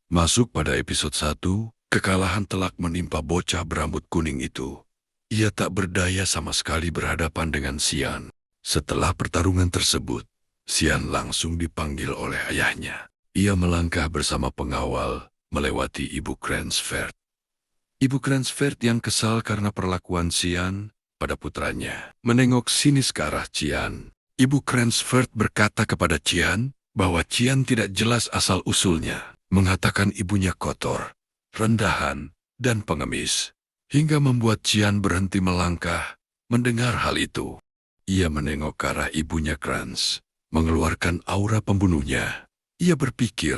Masuk pada episode 1, kekalahan telak menimpa bocah berambut kuning itu. Ia tak berdaya sama sekali berhadapan dengan Xian. Setelah pertarungan tersebut, Xian langsung dipanggil oleh ayahnya. Ia melangkah bersama pengawal melewati Ibu Cransford. Ibu Cransford yang kesal karena perlakuan Xian pada putranya menengok sinis ke arah Qian. Ibu Cransford berkata kepada Qian bahwa Qian tidak jelas asal-usulnya, mengatakan ibunya kotor, rendahan, dan pengemis, hingga membuat Qian berhenti melangkah mendengar hal itu. Ia menengok ke arah ibunya Crans, mengeluarkan aura pembunuhnya. Ia berpikir,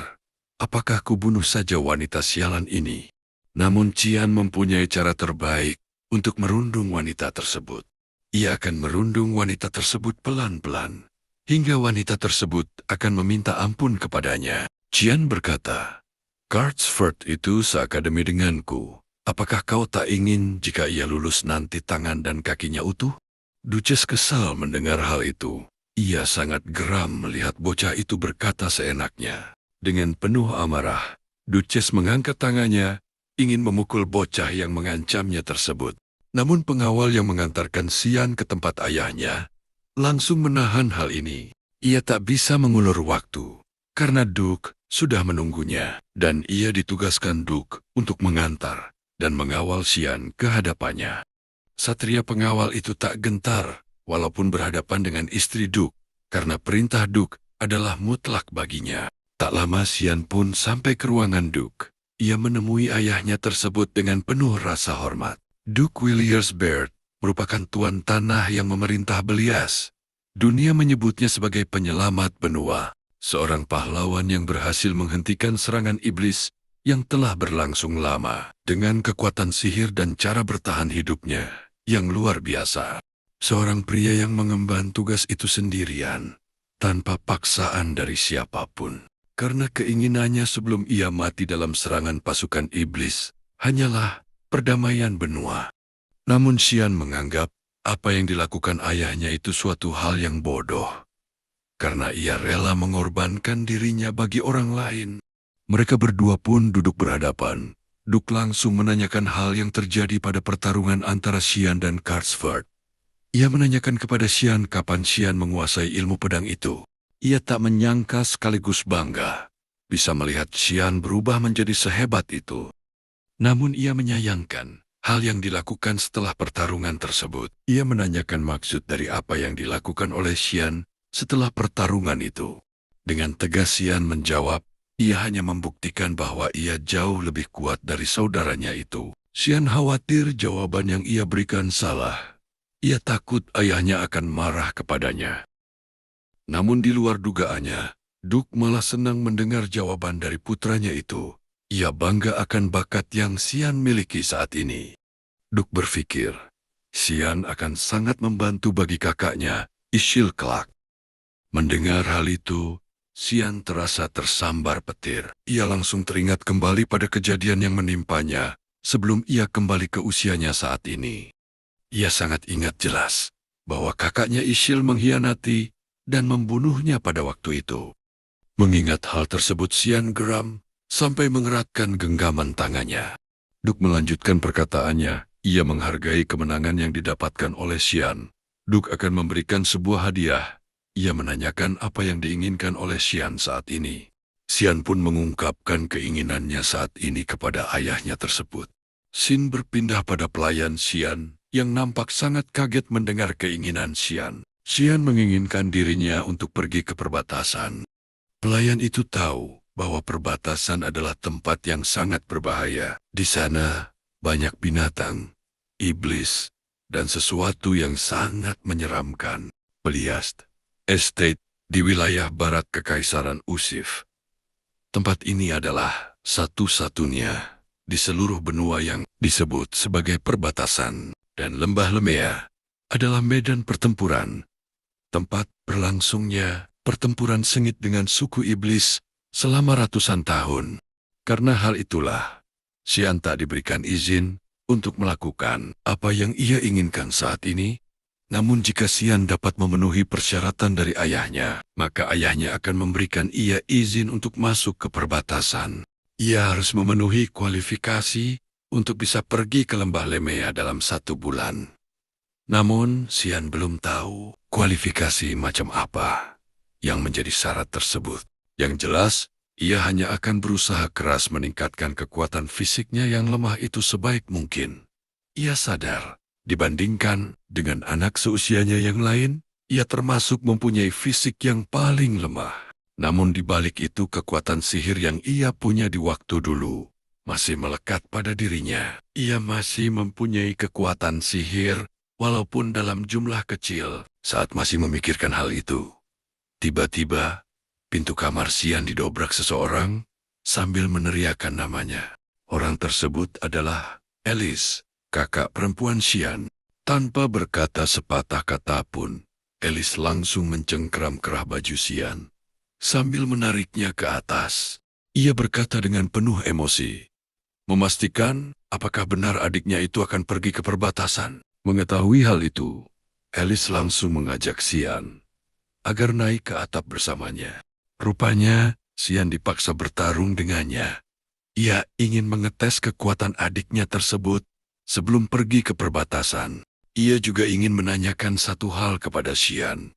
apakah kubunuh saja wanita sialan ini? Namun Qian mempunyai cara terbaik untuk merundung wanita tersebut. Ia akan merundung wanita tersebut pelan-pelan, hingga wanita tersebut akan meminta ampun kepadanya. Qian berkata, Cartsford itu seakademi denganku. Apakah kau tak ingin jika ia lulus nanti tangan dan kakinya utuh? Duchess kesal mendengar hal itu. Ia sangat geram melihat bocah itu berkata seenaknya. Dengan penuh amarah, Duchess mengangkat tangannya, ingin memukul bocah yang mengancamnya tersebut. Namun pengawal yang mengantarkan Xian ke tempat ayahnya langsung menahan hal ini. Ia tak bisa mengulur waktu, karena Duke sudah menunggunya, dan ia ditugaskan Duke untuk mengantar dan mengawal Xian ke hadapannya. Satria pengawal itu tak gentar, walaupun berhadapan dengan istri Duke, karena perintah Duke adalah mutlak baginya. Tak lama Xian pun sampai ke ruangan Duke. Ia menemui ayahnya tersebut dengan penuh rasa hormat. Duke Williamsburg merupakan tuan tanah yang memerintah Belias. Dunia menyebutnya sebagai penyelamat benua, seorang pahlawan yang berhasil menghentikan serangan iblis yang telah berlangsung lama dengan kekuatan sihir dan cara bertahan hidupnya yang luar biasa. Seorang pria yang mengemban tugas itu sendirian, tanpa paksaan dari siapapun. Karena keinginannya sebelum ia mati dalam serangan pasukan iblis, hanyalah perdamaian benua. Namun Xian menganggap apa yang dilakukan ayahnya itu suatu hal yang bodoh. Karena ia rela mengorbankan dirinya bagi orang lain. Mereka berdua pun duduk berhadapan. Duke langsung menanyakan hal yang terjadi pada pertarungan antara Xian dan Cartsford. Ia menanyakan kepada Xian kapan Xian menguasai ilmu pedang itu. Ia tak menyangka sekaligus bangga bisa melihat Xian berubah menjadi sehebat itu. Namun ia menyayangkan hal yang dilakukan setelah pertarungan tersebut. Ia menanyakan maksud dari apa yang dilakukan oleh Xian setelah pertarungan itu. Dengan tegas Xian menjawab, ia hanya membuktikan bahwa ia jauh lebih kuat dari saudaranya itu. Xian khawatir jawaban yang ia berikan salah. Ia takut ayahnya akan marah kepadanya. Namun di luar dugaannya, Duke malah senang mendengar jawaban dari putranya itu. Ia bangga akan bakat yang Xian miliki saat ini. Duke berpikir, Xian akan sangat membantu bagi kakaknya, Isil kelak. Mendengar hal itu, Xian terasa tersambar petir. Ia langsung teringat kembali pada kejadian yang menimpanya sebelum ia kembali ke usianya saat ini. Ia sangat ingat jelas bahwa kakaknya Isil mengkhianati dan membunuhnya pada waktu itu. Mengingat hal tersebut, Xian geram sampai mengeratkan genggaman tangannya. Duke melanjutkan perkataannya, ia menghargai kemenangan yang didapatkan oleh Xian. Duke akan memberikan sebuah hadiah. Ia menanyakan apa yang diinginkan oleh Xian saat ini. Xian pun mengungkapkan keinginannya saat ini kepada ayahnya tersebut. Xin berpindah pada pelayan Xian, yang nampak sangat kaget mendengar keinginan Xian. Xian menginginkan dirinya untuk pergi ke perbatasan. Pelayan itu tahu bahwa perbatasan adalah tempat yang sangat berbahaya. Di sana banyak binatang, iblis, dan sesuatu yang sangat menyeramkan. Beliast Estate di wilayah barat Kekaisaran Usif. Tempat ini adalah satu-satunya di seluruh benua yang disebut sebagai perbatasan, dan lembah Lemea adalah medan pertempuran. Tempat berlangsungnya pertempuran sengit dengan suku iblis selama ratusan tahun. Karena hal itulah, Xian tak diberikan izin untuk melakukan apa yang ia inginkan saat ini. Namun jika Xian dapat memenuhi persyaratan dari ayahnya, maka ayahnya akan memberikan ia izin untuk masuk ke perbatasan. Ia harus memenuhi kualifikasi untuk bisa pergi ke lembah Lemea dalam 1 bulan. Namun, Xian belum tahu kualifikasi macam apa yang menjadi syarat tersebut. Yang jelas, ia hanya akan berusaha keras meningkatkan kekuatan fisiknya yang lemah itu sebaik mungkin. Ia sadar, dibandingkan dengan anak seusianya yang lain, ia termasuk mempunyai fisik yang paling lemah. Namun di balik itu kekuatan sihir yang ia punya di waktu dulu masih melekat pada dirinya. Ia masih mempunyai kekuatan sihir walaupun dalam jumlah kecil. Saat masih memikirkan hal itu, tiba-tiba pintu kamar Xian didobrak seseorang sambil meneriakkan namanya. Orang tersebut adalah Alice, kakak perempuan Xian. Tanpa berkata sepatah kata pun, Alice langsung mencengkeram kerah baju Xian sambil menariknya ke atas. Ia berkata dengan penuh emosi, memastikan apakah benar adiknya itu akan pergi ke perbatasan. Mengetahui hal itu, Alice langsung mengajak Xian agar naik ke atap bersamanya. Rupanya, Xian dipaksa bertarung dengannya. Ia ingin mengetes kekuatan adiknya tersebut sebelum pergi ke perbatasan. Ia juga ingin menanyakan satu hal kepada Xian.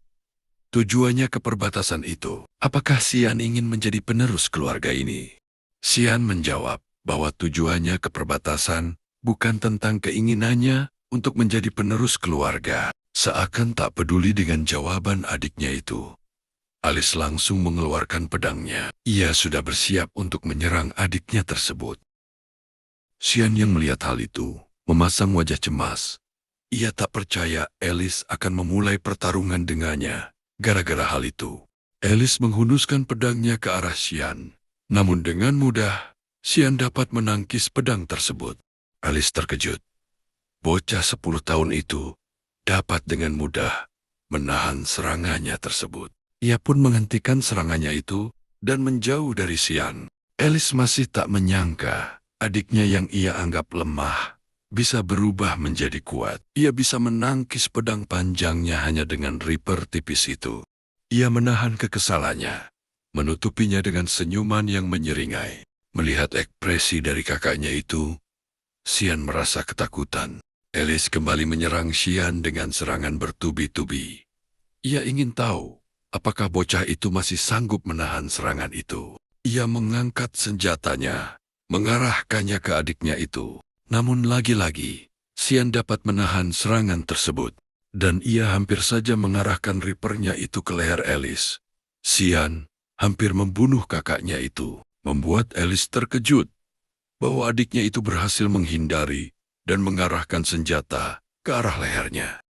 Tujuannya ke perbatasan itu, apakah Xian ingin menjadi penerus keluarga ini? Xian menjawab bahwa tujuannya ke perbatasan bukan tentang keinginannya untuk menjadi penerus keluarga. Seakan tak peduli dengan jawaban adiknya itu, Alice langsung mengeluarkan pedangnya. Ia sudah bersiap untuk menyerang adiknya tersebut. Xian yang melihat hal itu memasang wajah cemas. Ia tak percaya Alice akan memulai pertarungan dengannya. Gara-gara hal itu, Alice menghunuskan pedangnya ke arah Xian. Namun dengan mudah, Xian dapat menangkis pedang tersebut. Alice terkejut. Bocah 10 tahun itu dapat dengan mudah menahan serangannya tersebut. Ia pun menghentikan serangannya itu dan menjauh dari Xian. Alice masih tak menyangka adiknya yang ia anggap lemah bisa berubah menjadi kuat. Ia bisa menangkis pedang panjangnya hanya dengan riper tipis itu. Ia menahan kekesalannya, menutupinya dengan senyuman yang menyeringai. Melihat ekspresi dari kakaknya itu, Xian merasa ketakutan. Alice kembali menyerang Xian dengan serangan bertubi-tubi. Ia ingin tahu apakah bocah itu masih sanggup menahan serangan itu. Ia mengangkat senjatanya, mengarahkannya ke adiknya itu. Namun lagi-lagi, Xian dapat menahan serangan tersebut, dan ia hampir saja mengarahkan ripernya itu ke leher Alice. Xian hampir membunuh kakaknya itu, membuat Alice terkejut bahwa adiknya itu berhasil menghindari dan mengarahkan senjata ke arah lehernya.